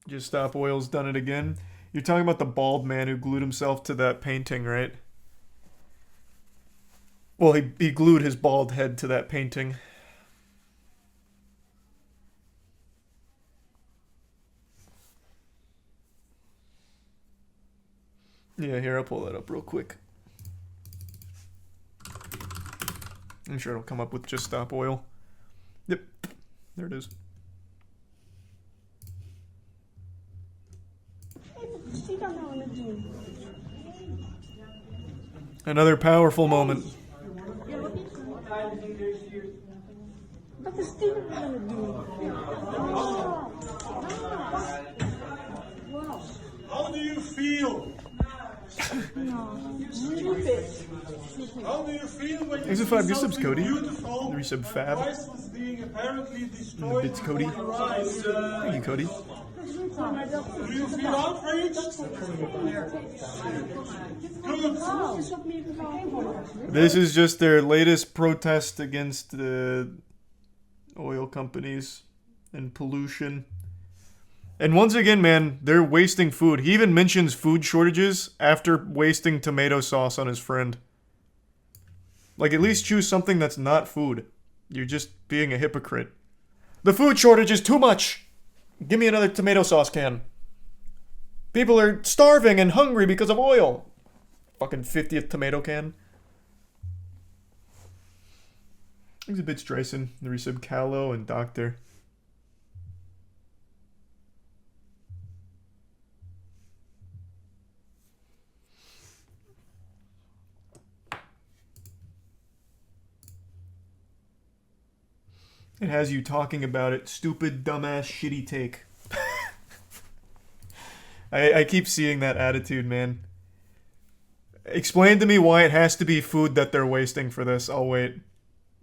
Just Stop Oil's done it again. You're talking about the bald man who glued himself to that painting, right? Well, he glued his bald head to that painting. Yeah, here, I'll pull that up real quick. I'm sure it'll come up with Just Stop Oil. Yep, there it is. Another powerful moment. How do you feel? How do you feel when you Thanks for see 5 gift subs, something Cody. beautiful, The resub Fab. priceless being apparently And the destroyed bits, Cody. before your eyes? Thank you, Cody. Do you feel outraged? Good. This is just their latest protest against the oil companies and pollution. And once again, man, they're wasting food. He even mentions food shortages after wasting tomato sauce on his friend. Like, at least choose something that's not food. You're just being a hypocrite. The food shortage is too much! Give me another tomato sauce can. People are starving and hungry because of oil. Fucking 50th tomato can. Exhibits Drayson, the resub Callow, and Doctor. It has you talking about it. Stupid, dumbass, shitty take. I keep seeing that attitude, man. Explain to me why it has to be food that they're wasting for this. I'll wait.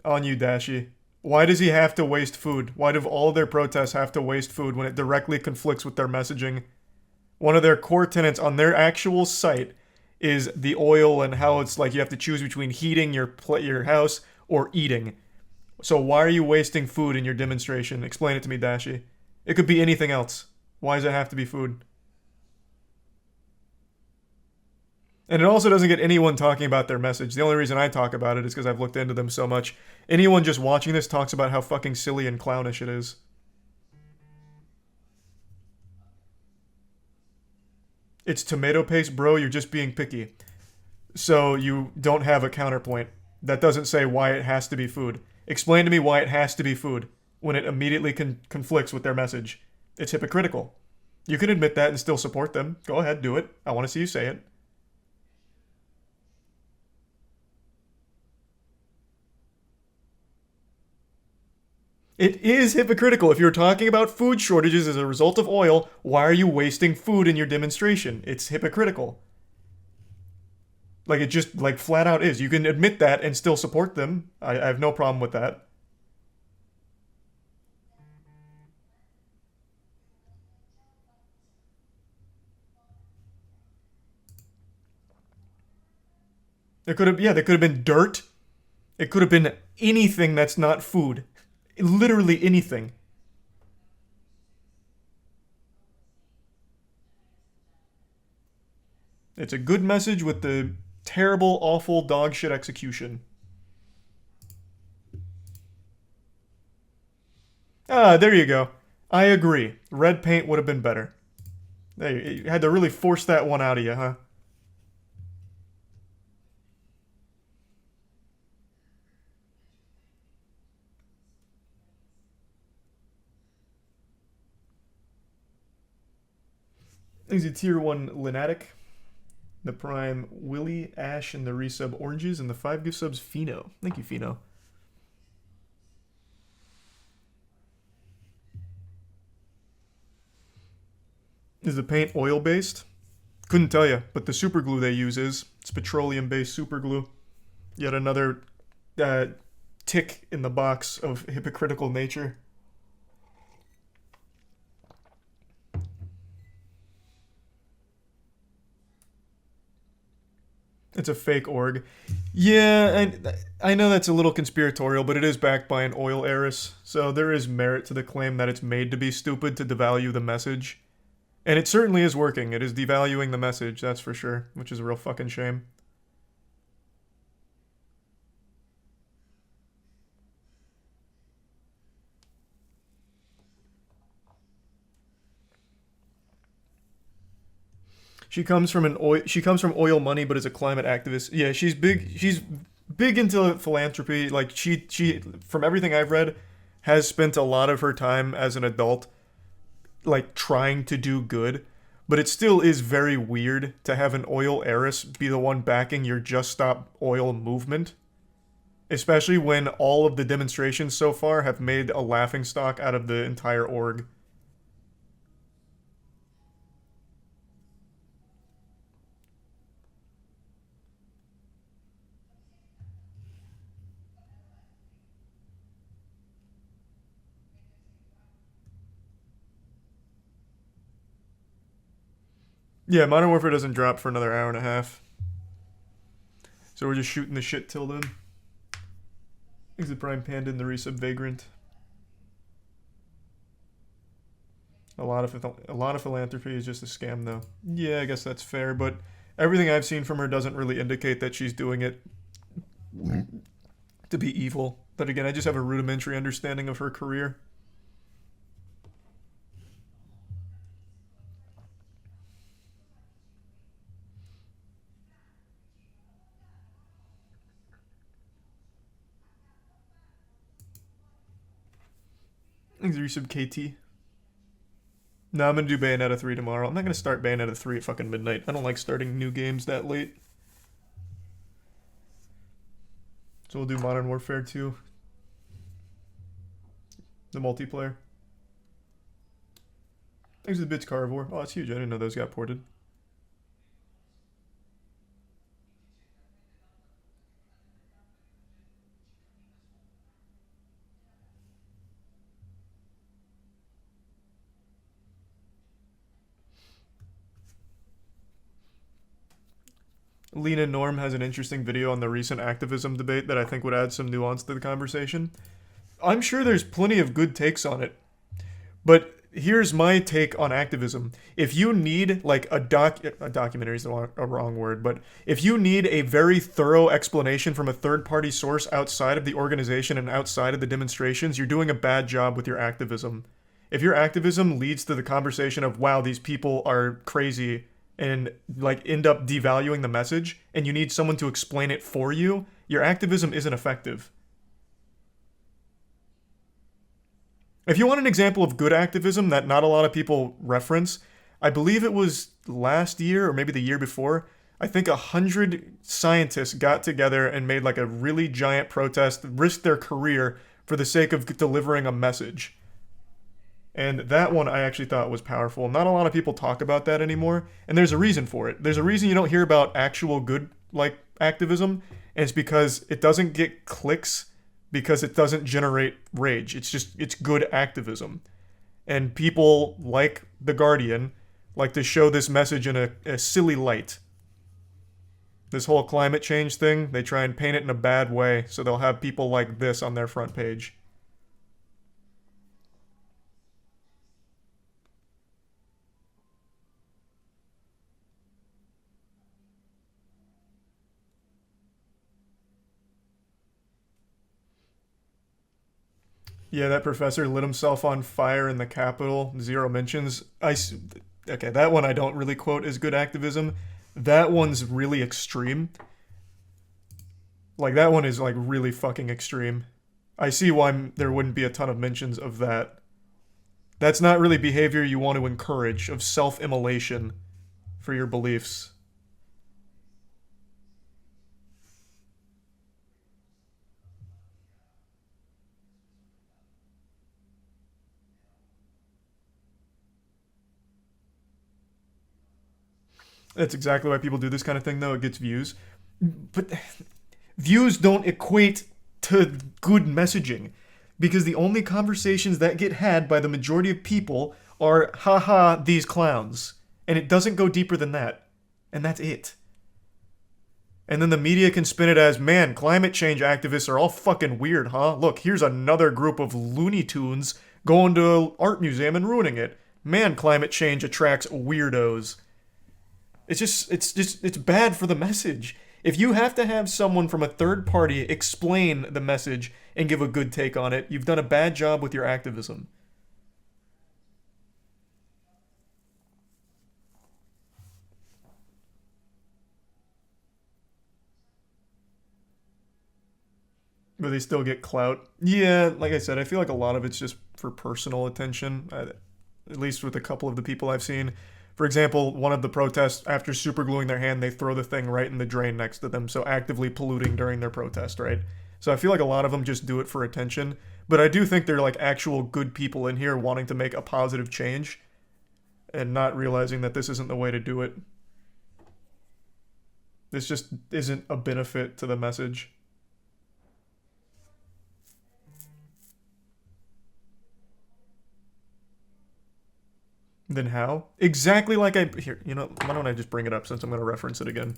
On you, Dashi. Why does he have to waste food? Why do all their protests have to waste food when it directly conflicts with their messaging? One of their core tenets on their actual site is the oil and how it's like you have to choose between heating your house or eating. So why are you wasting food in your demonstration? Explain it to me, Dashi. It could be anything else. Why does it have to be food? And it also doesn't get anyone talking about their message. The only reason I talk about it is because I've looked into them so much. Anyone just watching this talks about how fucking silly and clownish it is. It's tomato paste, bro. You're just being picky. So you don't have a counterpoint. That doesn't say why it has to be food. Explain to me why it has to be food when it immediately conflicts with their message. It's hypocritical. You can admit that and still support them. Go ahead, do it. I want to see you say it. It is hypocritical. If you're talking about food shortages as a result of oil, why are you wasting food in your demonstration? It's hypocritical. Like, it just, like, flat out is. You can admit that and still support them. I have no problem with that. There could have, yeah, there could have been dirt. It could have been anything that's not food. Literally anything. It's a good message with the terrible, awful dog shit execution. Ah, there you go. I agree. Red paint would have been better. You had to really force that one out of you, huh? He's a tier 1 Lunatic. The Prime Willie, Ash, and the resub Oranges, and the 5 gift subs Fino. Thank you, Fino. Is the paint oil based? Couldn't tell you, but the super glue they use is. It's petroleum based super glue. Yet another tick in the box of hypocritical nature. It's a fake org. Yeah, I know that's a little conspiratorial, but it is backed by an oil heiress, so there is merit to the claim that it's made to be stupid to devalue the message. And it certainly is working. It is devaluing the message, that's for sure, which is a real fucking shame. She comes from oil money, but is a climate activist. Yeah, she's big. She's big into philanthropy. Like she from everything I've read, has spent a lot of her time as an adult, like trying to do good. But it still is very weird to have an oil heiress be the one backing your Just Stop Oil movement, especially when all of the demonstrations so far have made a laughingstock out of the entire org. Yeah, Modern Warfare doesn't drop for another hour and a half. So we're just shooting the shit till then. Exit Prime Panda and the Resub Vagrant. A lot of philanthropy is just a scam, though. Yeah, I guess that's fair, but everything I've seen from her doesn't really indicate that she's doing it to be evil. But again, I just have a rudimentary understanding of her career. Thanks, Resub KT. No, I'm gonna do Bayonetta 3 tomorrow. I'm not gonna start Bayonetta 3 at fucking midnight. I don't like starting new games that late. So we'll do Modern Warfare 2. The multiplayer. Thanks to the Bits Carnivore. Oh, that's huge. I didn't know those got ported. Lena Norm has an interesting video on the recent activism debate that I think would add some nuance to the conversation. I'm sure there's plenty of good takes on it, but here's my take on activism. If you need like a documentary is a wrong word, but if you need a very thorough explanation from a third-party source outside of the organization and outside of the demonstrations, you're doing a bad job with your activism. If your activism leads to the conversation of, wow, these people are crazy, and like end up devaluing the message, and you need someone to explain it for you, your activism isn't effective. If you want an example of good activism that not a lot of people reference, I believe it was last year or maybe the year before, I think 100 scientists got together and made like a really giant protest, risked their career for the sake of delivering a message. And that one I actually thought was powerful. Not a lot of people talk about that anymore, and there's a reason for it. There's a reason you don't hear about actual good like activism, and it's because it doesn't get clicks, because it doesn't generate rage. It's good activism. And people like The Guardian like to show this message in a silly light. This whole climate change thing, they try and paint it in a bad way, so they'll have people like this on their front page. Yeah, that professor lit himself on fire in the Capitol. Zero mentions. Okay, that one I don't really quote as good activism. That one's really extreme. Like, that one is, like, really fucking extreme. I see why there wouldn't be a ton of mentions of that. That's not really behavior you want to encourage, of self-immolation for your beliefs. That's exactly why people do this kind of thing, though. It gets views. But views don't equate to good messaging. Because the only conversations that get had by the majority of people are, haha, these clowns. And it doesn't go deeper than that. And that's it. And then the media can spin it as, man, climate change activists are all fucking weird, huh? Look, here's another group of Looney Tunes going to an art museum and ruining it. Man, climate change attracts weirdos. It's bad for the message. If you have to have someone from a third party explain the message and give a good take on it, you've done a bad job with your activism. But they still get clout. Yeah, like I said, I feel like a lot of it's just for personal attention, at least with a couple of the people I've seen. For example, one of the protests, after supergluing their hand, they throw the thing right in the drain next to them, so actively polluting during their protest, right? So I feel like a lot of them just do it for attention. But I do think they're like actual good people in here wanting to make a positive change and not realizing that this isn't the way to do it. This just isn't a benefit to the message. Then how? Exactly like I... Here, you know, why don't I just bring it up since I'm going to reference it again.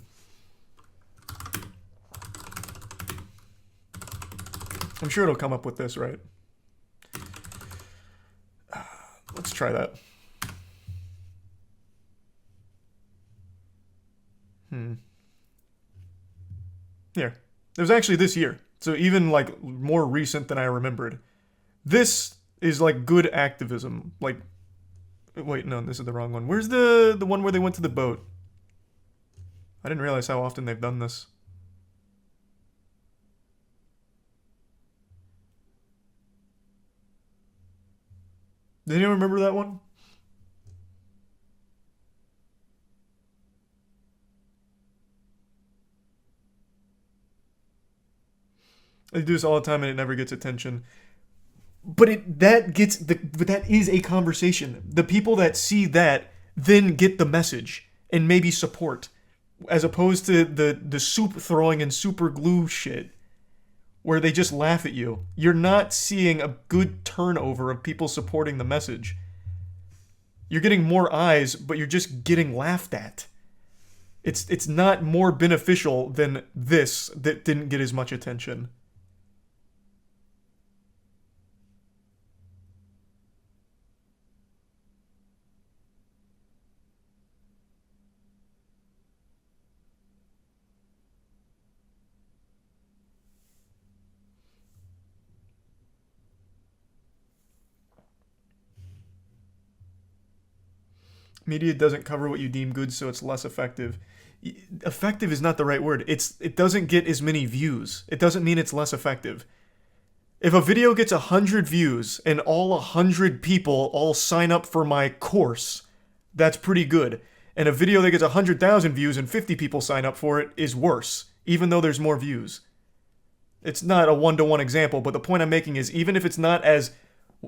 I'm sure it'll come up with this, right? Let's try that. Here. It was actually this year. So even, like, more recent than I remembered. This is, like, good activism. Like... Wait, no, this is the wrong one. Where's the one where they went to the boat? I didn't realize how often they've done this. Did anyone remember that one? They do this all the time and it never gets attention. But that is a conversation. The people that see that then get the message and maybe support, as opposed to the soup throwing and super glue shit, where they just laugh at you. You're not seeing a good turnover of people supporting the message. You're getting more eyes, but you're just getting laughed at. It's not more beneficial than this that didn't get as much attention. Media doesn't cover what you deem good, so it's less effective. Effective is not the right word. It doesn't get as many views. It doesn't mean it's less effective. If a video gets 100 views and all 100 people all sign up for my course, that's pretty good. And a video that gets 100,000 views and 50 people sign up for it is worse, even though there's more views. It's not a one-to-one example, but the point I'm making is even if it's not as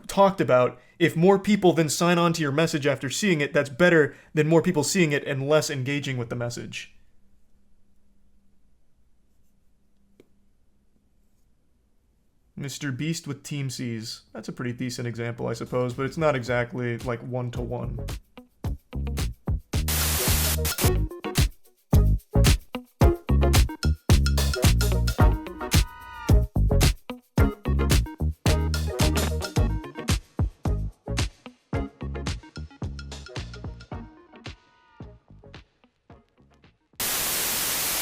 talked about, if more people then sign on to your message after seeing it, that's better than more people seeing it and less engaging with the message. Mr. Beast with Team C's. That's a pretty decent example, I suppose, but it's not exactly like one-to-one.